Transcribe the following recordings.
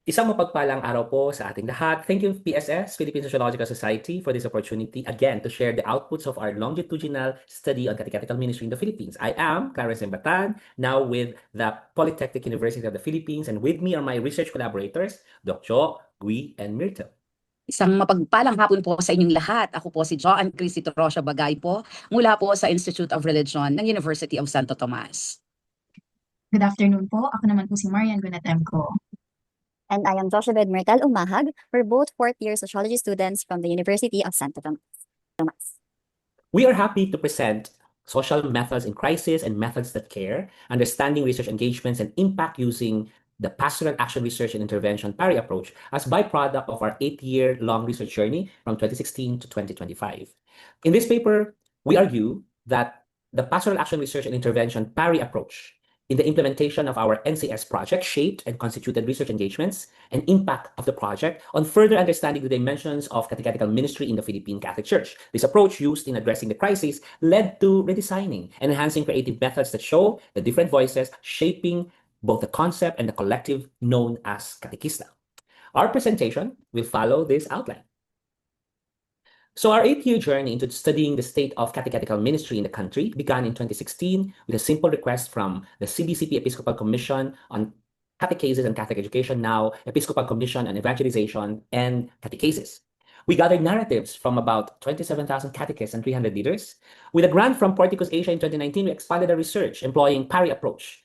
Isang mapagpalang araw po sa ating lahat. Thank you, PSS, Philippine Sociological Society, for this opportunity again to share the outputs of our longitudinal study on catechetical ministry in the Philippines. I am Clarence Embatan, now with the Polytechnic University of the Philippines, and with me are my research collaborators, Dr. Gui and Myrtle. Isang mapagpalang hapon po sa inyong lahat. Ako po si Joanne Crisito Rocha Bagay po, mula po sa Institute of Religion ng University of Santo Tomas. Good afternoon po. Ako naman po si Marian Gunatemco. And I am Joshua Myrtle Umahag. We're both fourth-year sociology students from the University of Santo Tomas. We are happy to present social methods in crisis and methods that care, understanding research engagements and impact using the Pastoral Action Research and Intervention PARI approach as byproduct of our 8-year-long research journey from 2016 to 2025. In this paper, we argue that the Pastoral Action Research and Intervention PARI approach in the implementation of our NCS project shaped and constituted research engagements and impact of the project on further understanding the dimensions of catechetical ministry in the Philippine Catholic Church. This approach used in addressing the crisis led to redesigning and enhancing creative methods that show the different voices shaping both the concept and the collective known as catechista. Our presentation will follow this outline. So our 8-year journey into studying the state of catechetical ministry in the country began in 2016 with a simple request from the CBCP Episcopal Commission on Catechesis and Catholic Education, now Episcopal Commission on Evangelization and Catechesis. We gathered narratives from about 27,000 catechists and 300 leaders. With a grant from Porticus Asia in 2019, we expanded our research employing PARI approach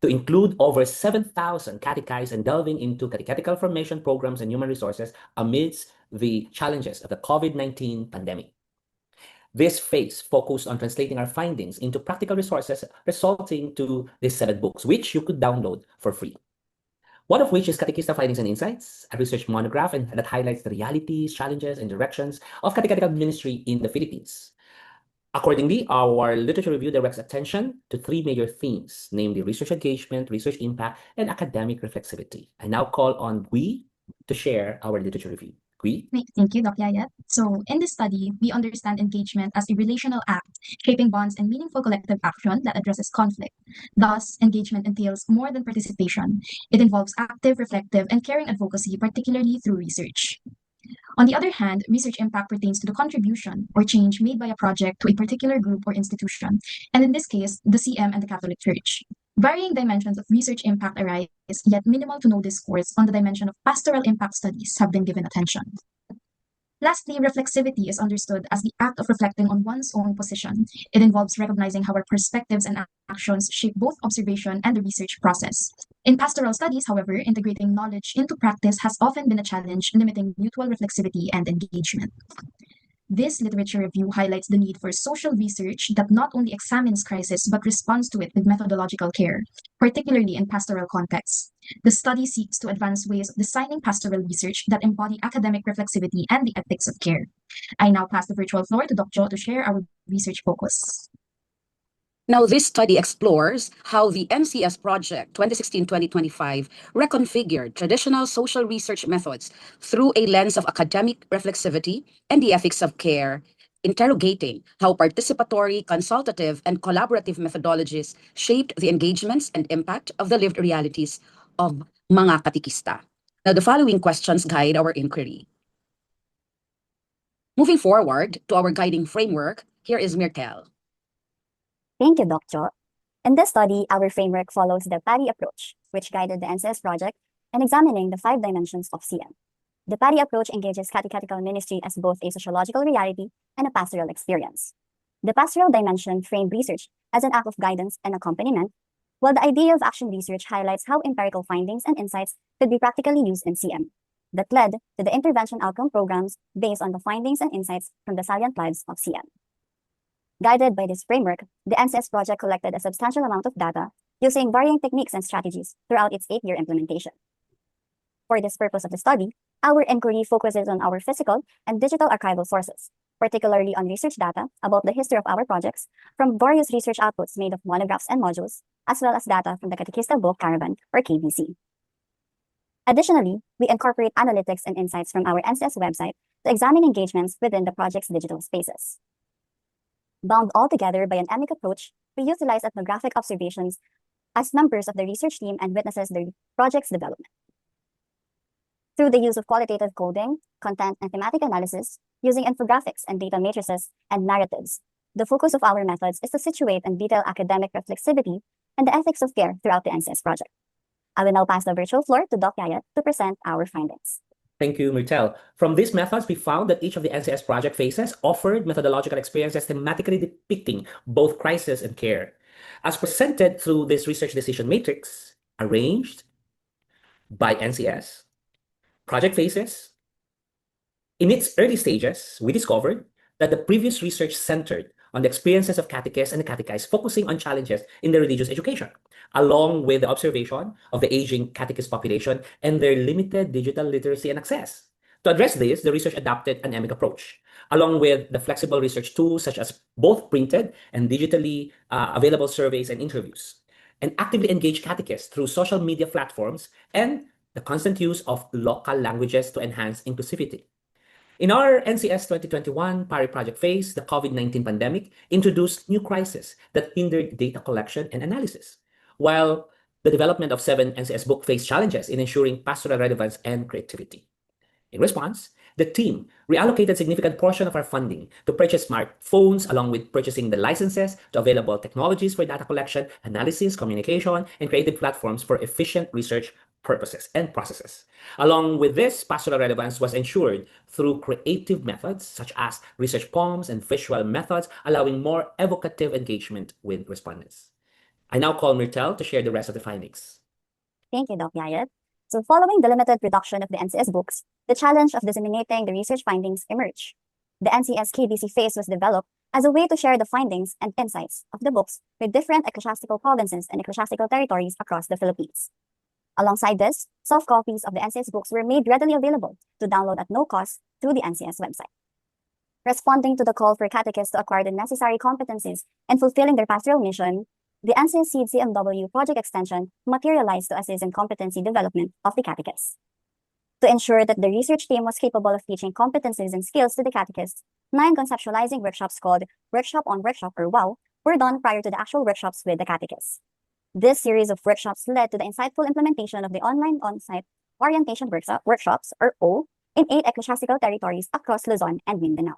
to include over 7,000 catechists and delving into catechetical formation programs and human resources amidst the challenges of the COVID-19 pandemic. This phase focused on translating our findings into practical resources, resulting to these 7 books, which you could download for free. One of which is Catechista Findings and Insights, a research monograph that highlights the realities, challenges, and directions of catechetical ministry in the Philippines. Accordingly, our literature review directs attention to 3 major themes, namely research engagement, research impact, and academic reflexivity. I now call on Gui to share our literature review. Gui? Thank you, Dr. Yayat. So, in this study, we understand engagement as a relational act, shaping bonds and meaningful collective action that addresses conflict. Thus, engagement entails more than participation. It involves active, reflective, and caring advocacy, particularly through research. On the other hand, research impact pertains to the contribution or change made by a project to a particular group or institution, and in this case, the CM and the Catholic Church. Varying dimensions of research impact arise, yet minimal to no discourse on the dimension of pastoral impact studies have been given attention. Lastly, reflexivity is understood as the act of reflecting on one's own position. It involves recognizing how our perspectives and actions shape both observation and the research process. In pastoral studies, however, integrating knowledge into practice has often been a challenge, limiting mutual reflexivity and engagement. This literature review highlights the need for social research that not only examines crisis but responds to it with methodological care, particularly in pastoral contexts. The study seeks to advance ways of designing pastoral research that embody academic reflexivity and the ethics of care. I now pass the virtual floor to Dr. to share our research focus. Now, this study explores how the NCS project 2016-2025 reconfigured traditional social research methods through a lens of academic reflexivity and the ethics of care, interrogating how participatory, consultative, and collaborative methodologies shaped the engagements and impact of the lived realities of mga katekista. Now, the following questions guide our inquiry. Moving forward to our guiding framework, here is Myrtle. Thank you, Dr. In this study, our framework follows the PARI approach, which guided the NCS project in examining the 5 dimensions of CM. The PARI approach engages catechetical ministry as both a sociological reality and a pastoral experience. The pastoral dimension framed research as an act of guidance and accompaniment, while the idea of action research highlights how empirical findings and insights could be practically used in CM, that led to the intervention outcome programs based on the findings and insights from the salient lives of CM. Guided by this framework, the NCS project collected a substantial amount of data using varying techniques and strategies throughout its 8-year implementation. For this purpose of the study, our inquiry focuses on our physical and digital archival sources, particularly on research data about the history of our projects from various research outputs made of monographs and modules, as well as data from the Catechista Book Caravan, or KBC. Additionally, we incorporate analytics and insights from our NCS website to examine engagements within the project's digital spaces. Bound all together by an emic approach, we utilize ethnographic observations as members of the research team and witnesses the project's development. through the use of qualitative coding, content, and thematic analysis, using infographics and data matrices and narratives. The focus of our methods is to situate and detail academic reflexivity and the ethics of care throughout the NCS project. I will now pass the virtual floor to Doc Yayat to present our findings. Thank you, Myrtle. From these methods, we found that each of the NCS project phases offered methodological experiences thematically depicting both crisis and care. As presented through this research decision matrix, arranged by NCS, project phases, in its early stages, we discovered that the previous research centered on the experiences of catechists and the catechized, focusing on challenges in their religious education, along with the observation of the aging catechist population and their limited digital literacy and access. To address this, the research adopted an emic approach, along with the flexible research tools such as both printed and digitally available surveys and interviews, and actively engaged catechists through social media platforms and the constant use of local languages to enhance inclusivity. In our NCS 2021 PARI project phase, the COVID-19 pandemic introduced new crises that hindered data collection and analysis, while the development of 7 NCS book faced challenges in ensuring pastoral relevance and creativity. In response, the team reallocated significant portion of our funding to purchase smartphones, along with purchasing the licenses to available technologies for data collection, analysis, communication, and creative platforms for efficient research purposes and processes. Along with this, pastoral relevance was ensured through creative methods such as research poems and visual methods, allowing more evocative engagement with respondents. I now call Myrtle to share the rest of the findings. Thank you, Doc Yayat. So following the limited production of the NCS books, the challenge of disseminating the research findings emerged. The NCS KBC phase was developed as a way to share the findings and insights of the books with different ecclesiastical provinces and ecclesiastical territories across the Philippines. Alongside this, soft copies of the NCS books were made readily available to download at no cost through the NCS website. Responding to the call for catechists to acquire the necessary competencies and fulfilling their pastoral mission, the NCS Seed CMW project extension materialized to assist in competency development of the catechists. To ensure that the research team was capable of teaching competencies and skills to the catechists, 9 conceptualizing workshops called Workshop on Workshop or WOW were done prior to the actual workshops with the catechists. This series of workshops led to the insightful implementation of the online on-site orientation workshops or O in 8 ecclesiastical territories across Luzon and Mindanao.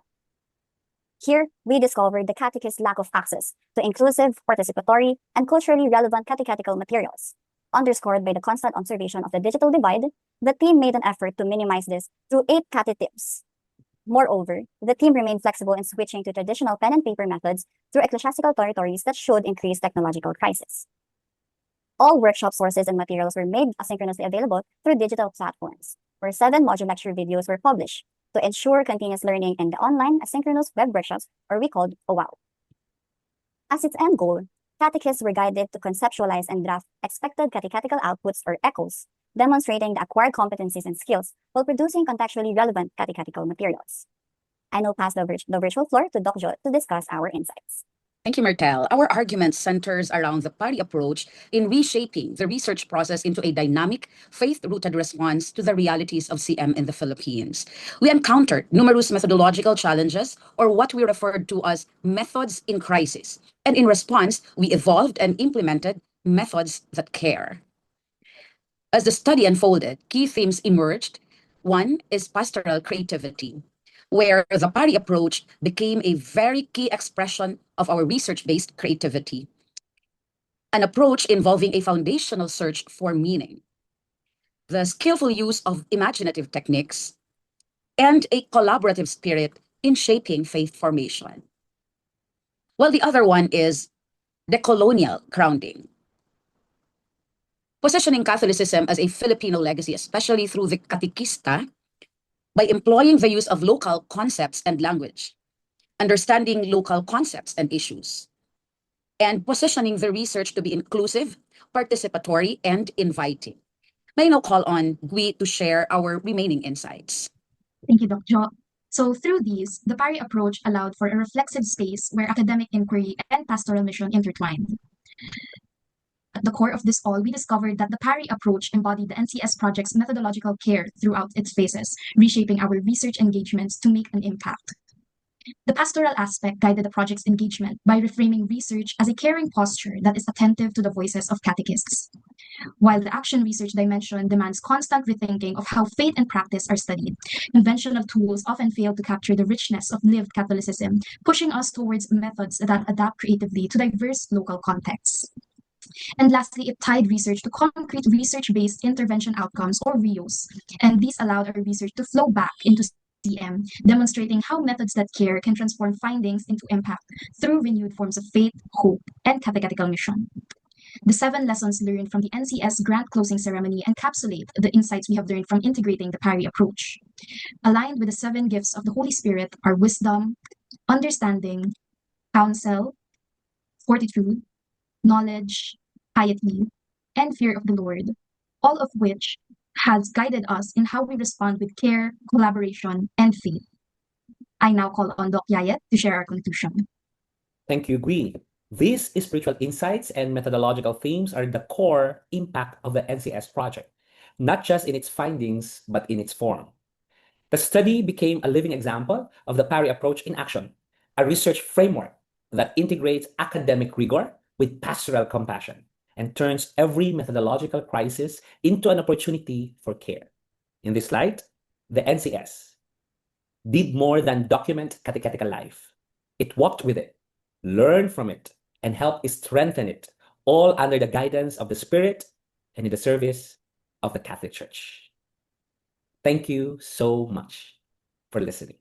Here, we discovered the catechist's lack of access to inclusive, participatory, and culturally relevant catechetical materials. Underscored by the constant observation of the digital divide, the team made an effort to minimize this through 8 catetips. Moreover, the team remained flexible in switching to traditional pen and paper methods through ecclesiastical territories that showed increased technological crisis. All workshop sources and materials were made asynchronously available through digital platforms, where 7 module lecture videos were published to ensure continuous learning in the online asynchronous web workshops, or we called OWOW. As its end goal, catechists were guided to conceptualize and draft expected catechetical outputs or echoes, demonstrating the acquired competencies and skills while producing contextually relevant catechetical materials. I now pass the virtual floor to Doc Jo to discuss our insights. Thank you, Myrtle. Our argument centers around the PARI approach in reshaping the research process into a dynamic, faith-rooted response to the realities of CM in the Philippines. We encountered numerous methodological challenges, or what we referred to as methods in crisis. And in response, we evolved and implemented methods that care. As the study unfolded, key themes emerged. One is pastoral creativity, where the PARI approach became a very key expression of our research-based creativity, an approach involving a foundational search for meaning, the skillful use of imaginative techniques, and a collaborative spirit in shaping faith formation. While the other one is decolonial grounding, positioning Catholicism as a Filipino legacy, especially through the Catechista, by employing the use of local concepts and language, understanding local concepts and issues, and positioning the research to be inclusive, participatory, and inviting. May I now call on Gui to share our remaining insights. Thank you, Dr. Jo. So through these, the PARI approach allowed for a reflexive space where academic inquiry and pastoral mission intertwined. At the core of this all, we discovered that the PARI approach embodied the NCS project's methodological care throughout its phases, reshaping our research engagements to make an impact. The pastoral aspect guided the project's engagement by reframing research as a caring posture that is attentive to the voices of catechists. While the action research dimension demands constant rethinking of how faith and practice are studied, conventional tools often fail to capture the richness of lived Catholicism, pushing us towards methods that adapt creatively to diverse local contexts. And lastly, it tied research to concrete research-based intervention outcomes, or RIOs, and these allowed our research to flow back into CM, demonstrating how methods that care can transform findings into impact through renewed forms of faith, hope, and catechetical mission. The 7 lessons learned from the NCS grant closing ceremony encapsulate the insights we have learned from integrating the PARI approach. Aligned with the 7 gifts of the Holy Spirit are wisdom, understanding, counsel, fortitude, knowledge, piety, and fear of the Lord, all of which has guided us in how we respond with care, collaboration, and faith. I now call on Doc Yayet to share our conclusion. Thank you, Gui. These spiritual insights and methodological themes are the core impact of the NCS project, not just in its findings, but in its form. The study became a living example of the PARI approach in action, a research framework that integrates academic rigor with pastoral compassion and turns every methodological crisis into an opportunity for care. In this light, the NCS did more than document catechetical life. It walked with it, learned from it, and helped strengthen it, all under the guidance of the Spirit and in the service of the Catholic Church. Thank you so much for listening.